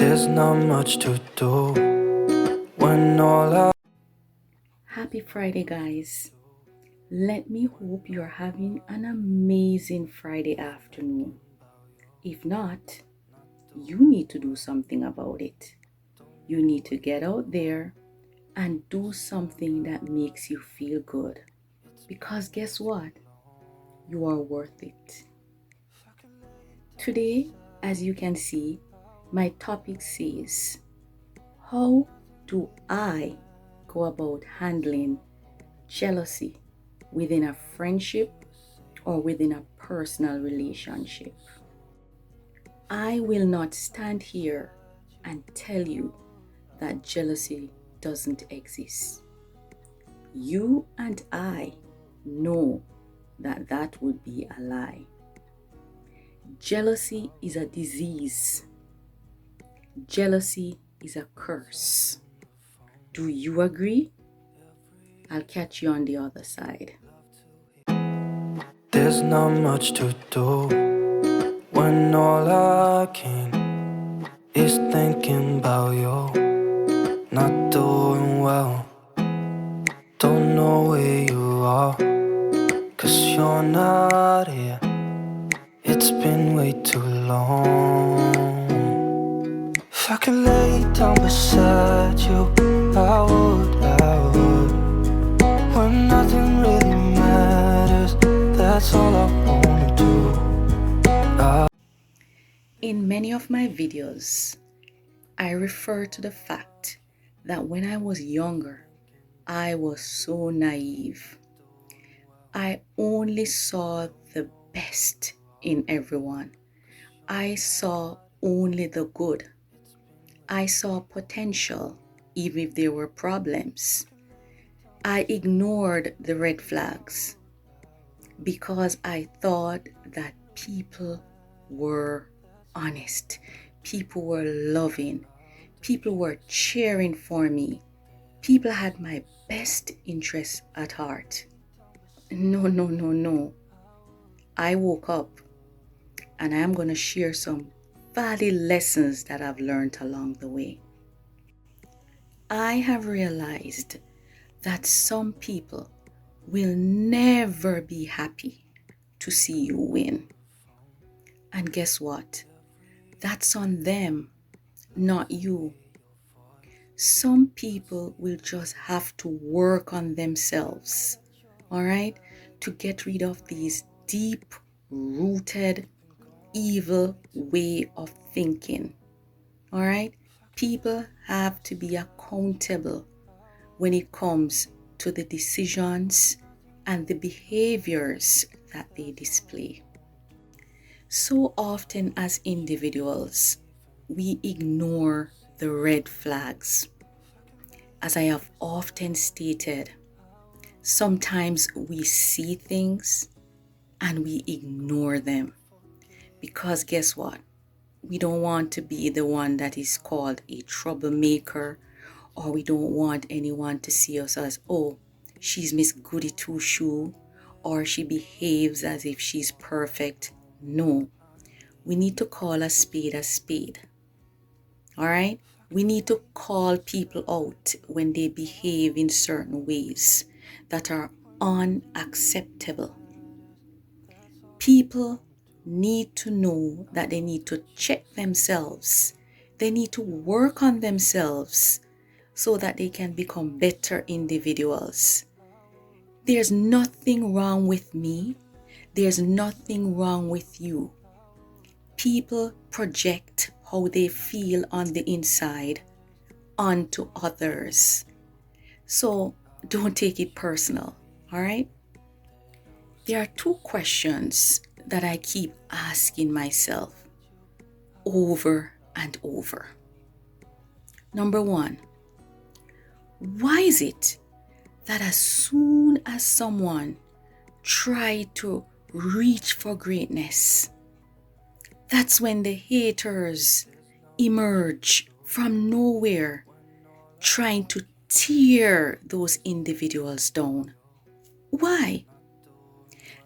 There's not much to do when all I... Happy Friday, guys. Let me hope you're having an amazing Friday afternoon. If not, you need to do something about it. You need to get out there and do something that makes you feel good. Because guess what? You are worth it. Today, as you can see, my topic says, how do I go about handling jealousy within a friendship or within a personal relationship? I will not stand here and tell you that jealousy doesn't exist. You and I know that that would be a lie. Jealousy is a disease. Jealousy is a curse. Do you agree? I'll catch you on the other side. There's not much to do when all I can is thinking about you. Not doing well, don't know where you are, 'cause you're not here. It's been way too long. If I could lay down beside you, I would. When nothing really matters, that's all I wanna do. In many of my videos, I refer to the fact that when I was younger, I was so naive. I only saw the best in everyone. I saw only the good. I saw potential, even if there were problems. I ignored the red flags because I thought that people were honest, people were loving, people were cheering for me, people had my best interests at heart. No. I woke up and I am going to share some valid lessons that I've learned along the way. I have realized that some people will never be happy to see you win. And guess what? That's on them, not you. Some people will just have to work on themselves, all right, to get rid of these deep-rooted evil way of thinking, all right? People have to be accountable when it comes to the decisions and the behaviors that they display. So often as individuals, we ignore the red flags. As I have often stated, sometimes we see things and we ignore them because guess what? We don't want to be the one that is called a troublemaker, or we don't want anyone to see us as, oh, she's Miss Goody Two Shoe, or she behaves as if she's perfect. No, we need to call a spade a spade. All right? We need to call people out when they behave in certain ways that are unacceptable. People need to know that they need to check themselves. They need to work on themselves so that they can become better individuals. There's nothing wrong with me. There's nothing wrong with you. People project how they feel on the inside onto others. So don't take it personal, all right? There are two questions that I keep asking myself over and over. Number one, why is it that as soon as someone tries to reach for greatness, that's when the haters emerge from nowhere, trying to tear those individuals down? Why?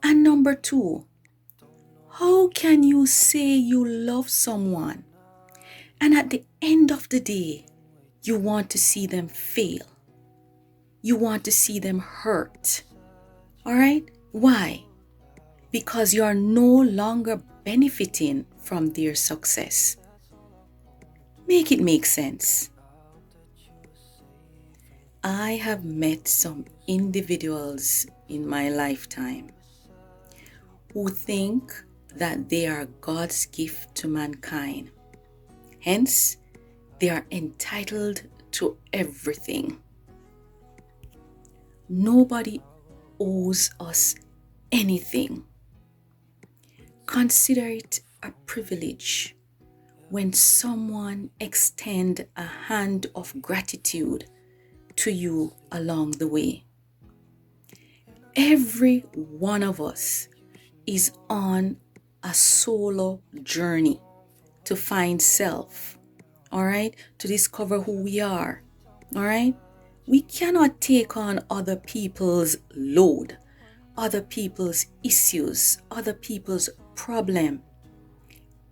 And number two, how can you say you love someone And at the end of the day, you want to see them fail. You want to see them hurt. All right? Why? Because you are no longer benefiting from their success. Make it make sense. I have met some individuals in my lifetime who think that they are God's gift to mankind. Hence, they are entitled to everything. Nobody owes us anything. Consider it a privilege when someone extends a hand of gratitude to you along the way. Every one of us is on a solo journey to find self, all right? To discover who we are, all right? We cannot take on other people's load, other people's issues, other people's problem.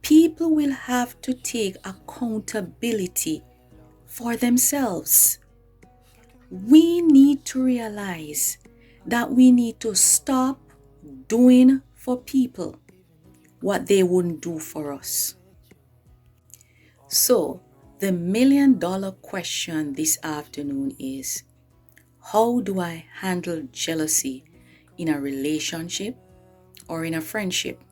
People will have to take accountability for themselves. We need to realize that we need to stop doing for people what they wouldn't do for us. So, the $1 million question this afternoon is, how do I handle jealousy in a relationship or in a friendship?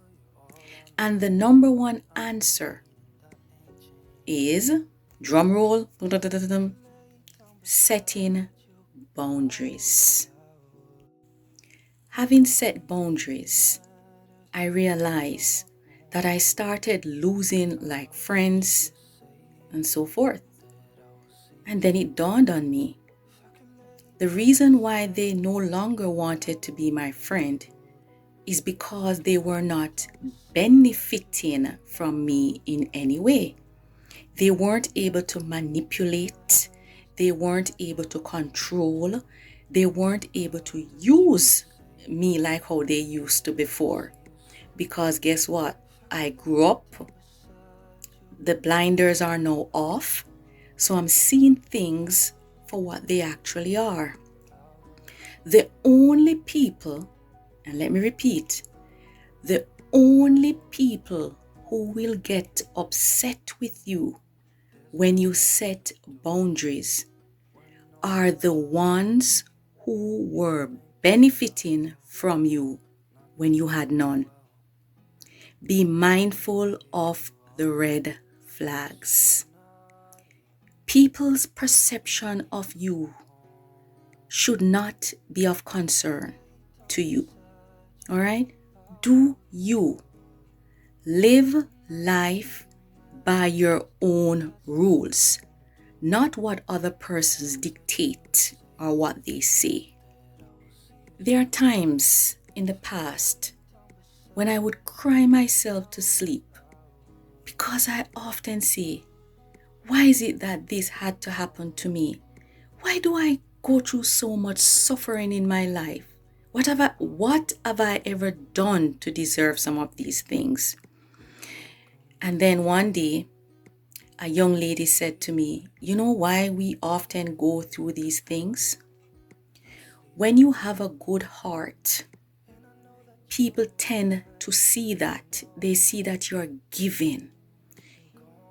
And the number one answer is, drum roll, setting boundaries. Having set boundaries, I realized that I started losing like friends and so forth. And then it dawned on me, the reason why they no longer wanted to be my friend is because they were not benefiting from me in any way. They weren't able to manipulate. They weren't able to control. They weren't able to use me like how they used to before. Because guess what? I grew up. The blinders are now off. So I'm seeing things for what they actually are. The only people, and let me repeat, the only people who will get upset with you when you set boundaries are the ones who were benefiting from you when you had none. Be mindful of the red flags. People's perception of you should not be of concern to you. All right? Do you live life by your own rules, not what other persons dictate or what they say. There are times in the past when I would cry myself to sleep because I often say, why is it that this had to happen to me? Why do I go through so much suffering in my life? What have I ever done to deserve some of these things? And then one day, a young lady said to me, you know why we often go through these things? When you have a good heart, people tend to see that. They see that you're giving.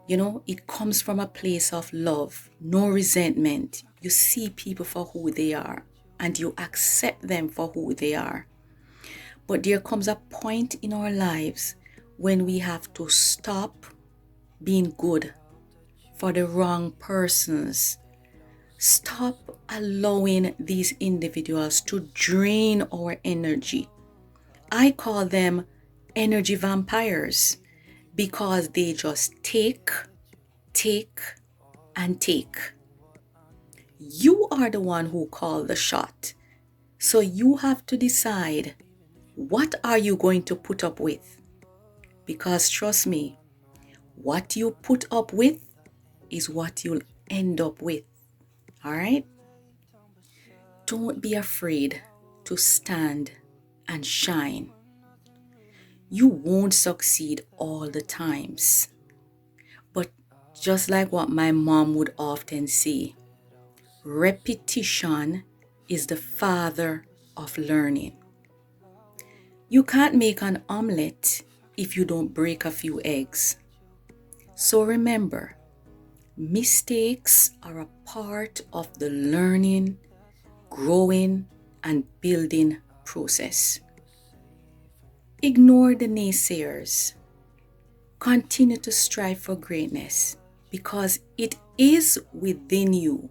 You know, it comes from a place of love, no resentment. You see people for who they are and you accept them for who they are. But there comes a point in our lives when we have to stop being good for the wrong persons. Stop allowing these individuals to drain our energy. I call them energy vampires because they just take, and take. You are the one who called the shot. So you have to decide, what are you going to put up with? Because trust me, what you put up with is what you'll end up with. All right? Don't be afraid to stand and shine. You won't succeed all the times, but Just like what my mom would often say, repetition is the father of learning. You can't make an omelette if you don't break a few eggs. So remember, mistakes are a part of the learning, growing, and building process. Ignore the naysayers. Continue to strive for greatness because it is within you.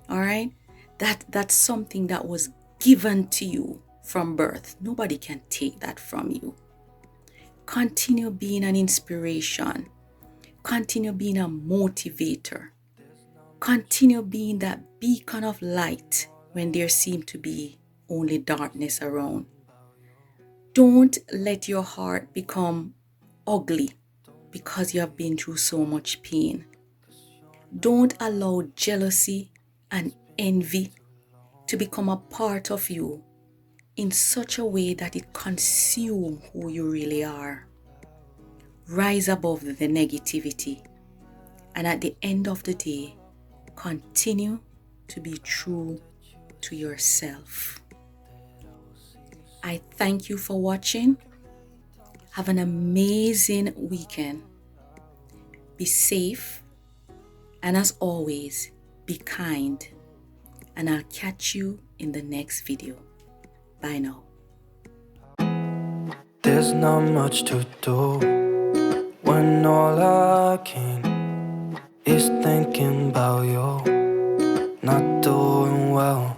All right? That's something that was given to you from birth. Nobody can take that from you. Continue being an inspiration. Continue being a motivator. Continue being that beacon of light when there seems to be only darkness around. Don't let your heart become ugly because you have been through so much pain. Don't allow jealousy and envy to become a part of you in such a way that it consumes who you really are. Rise above the negativity, and at the end of the day, continue to be true to yourself. I thank you for watching. Have an amazing weekend. Be safe, and as always, be kind. And I'll catch you in the next video. Bye now. There's not much to do when all I can is thinking about you not doing well.